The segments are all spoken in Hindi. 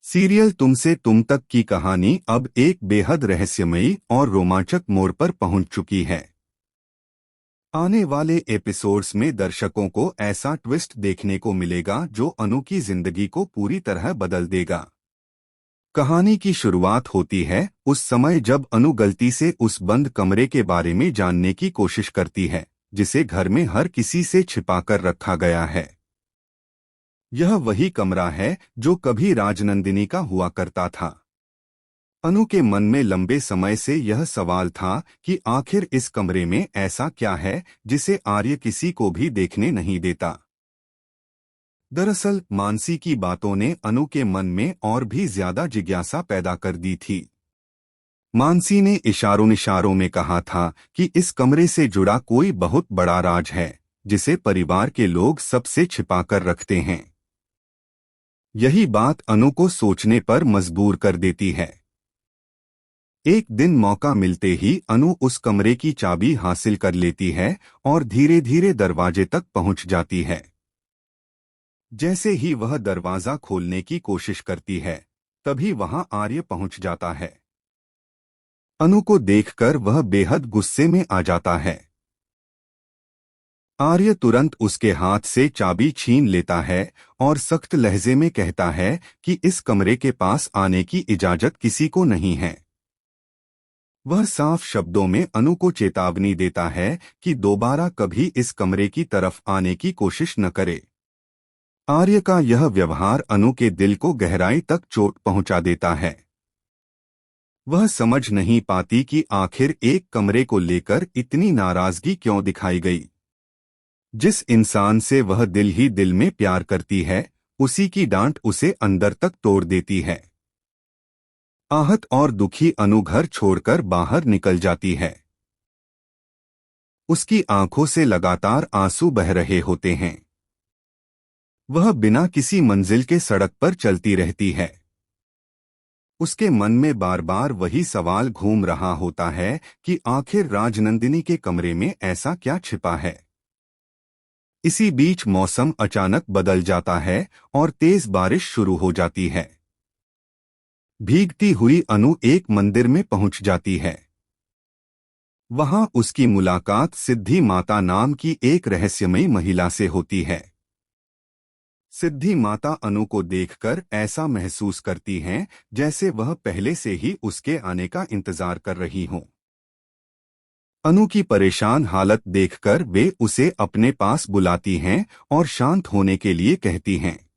सीरियल तुमसे तुम तक की कहानी अब एक बेहद रहस्यमयी और रोमांचक मोड़ पर पहुंच चुकी है। आने वाले एपिसोड्स में दर्शकों को ऐसा ट्विस्ट देखने को मिलेगा जो अनु की जिंदगी को पूरी तरह बदल देगा। कहानी की शुरुआत होती है उस समय जब अनु गलती से उस बंद कमरे के बारे में जानने की कोशिश करती है जिसे घर में हर किसी से छिपाकर रखा गया है। यह वही कमरा है जो कभी राजनंदिनी का हुआ करता था। अनु के मन में लंबे समय से यह सवाल था कि आखिर इस कमरे में ऐसा क्या है जिसे आर्य किसी को भी देखने नहीं देता। दरअसल मानसी की बातों ने अनु के मन में और भी ज्यादा जिज्ञासा पैदा कर दी थी। मानसी ने इशारों इशारों में कहा था कि इस कमरे से जुड़ा कोई बहुत बड़ा राज है जिसे परिवार के लोग सबसे छिपाकर रखते हैं। यही बात अनु को सोचने पर मजबूर कर देती है। एक दिन मौका मिलते ही अनु उस कमरे की चाबी हासिल कर लेती है और धीरे धीरे दरवाजे तक पहुंच जाती है। जैसे ही वह दरवाजा खोलने की कोशिश करती है तभी वहां आर्य पहुंच जाता है। अनु को देखकर वह बेहद गुस्से में आ जाता है। आर्य तुरंत उसके हाथ से चाबी छीन लेता है और सख्त लहजे में कहता है कि इस कमरे के पास आने की इजाजत किसी को नहीं है। वह साफ शब्दों में अनु को चेतावनी देता है कि दोबारा कभी इस कमरे की तरफ आने की कोशिश न करे। आर्य का यह व्यवहार अनु के दिल को गहराई तक चोट पहुंचा देता है। वह समझ नहीं पाती कि आखिर एक कमरे को लेकर इतनी नाराजगी क्यों दिखाई गई। जिस इंसान से वह दिल ही दिल में प्यार करती है उसी की डांट उसे अंदर तक तोड़ देती है। आहत और दुखी अनु घर छोड़कर बाहर निकल जाती है। उसकी आंखों से लगातार आंसू बह रहे होते हैं। वह बिना किसी मंजिल के सड़क पर चलती रहती है। उसके मन में बार बार वही सवाल घूम रहा होता है कि आखिर राजनंदिनी के कमरे में ऐसा क्या छिपा है। इसी बीच मौसम अचानक बदल जाता है और तेज बारिश शुरू हो जाती है। भीगती हुई अनु एक मंदिर में पहुंच जाती है। वहां उसकी मुलाकात सिद्धि माता नाम की एक रहस्यमयी महिला से होती है। सिद्धि माता अनु को देखकर ऐसा महसूस करती हैं जैसे वह पहले से ही उसके आने का इंतजार कर रही हों। अनु की परेशान हालत देखकर वे उसे अपने पास बुलाती हैं और शांत होने के लिए कहती हैं।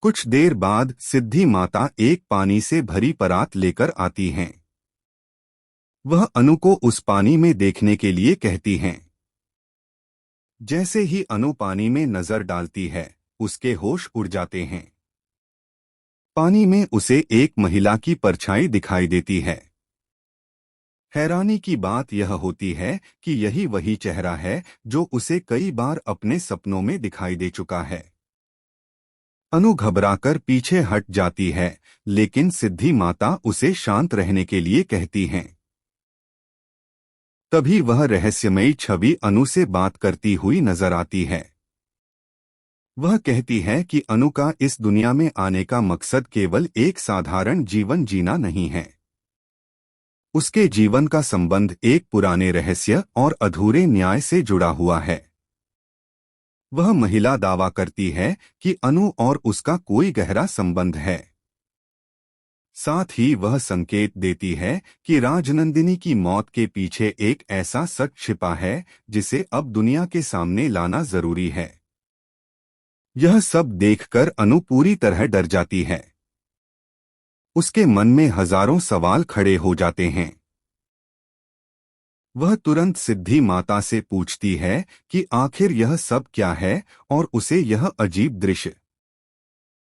कुछ देर बाद सिद्धि माता एक पानी से भरी परात लेकर आती हैं। वह अनु को उस पानी में देखने के लिए कहती हैं। जैसे ही अनु पानी में नजर डालती है उसके होश उड़ जाते हैं। पानी में उसे एक महिला की परछाई दिखाई देती है। हैरानी की बात यह होती है कि यही वही चेहरा है जो उसे कई बार अपने सपनों में दिखाई दे चुका है। अनु घबराकर पीछे हट जाती है लेकिन सिद्धि माता उसे शांत रहने के लिए कहती हैं। तभी वह रहस्यमयी छवि अनु से बात करती हुई नजर आती है। वह कहती है कि अनु का इस दुनिया में आने का मकसद केवल एक साधारण जीवन जीना नहीं है। उसके जीवन का संबंध एक पुराने रहस्य और अधूरे न्याय से जुड़ा हुआ है। वह महिला दावा करती है कि अनु और उसका कोई गहरा संबंध है। साथ ही वह संकेत देती है कि राजनंदिनी की मौत के पीछे एक ऐसा सच छिपा है जिसे अब दुनिया के सामने लाना जरूरी है। यह सब देखकर अनु पूरी तरह डर जाती है। उसके मन में हजारों सवाल खड़े हो जाते हैं। वह तुरंत सिद्धि माता से पूछती है कि आखिर यह सब क्या है और उसे यह अजीब दृश्य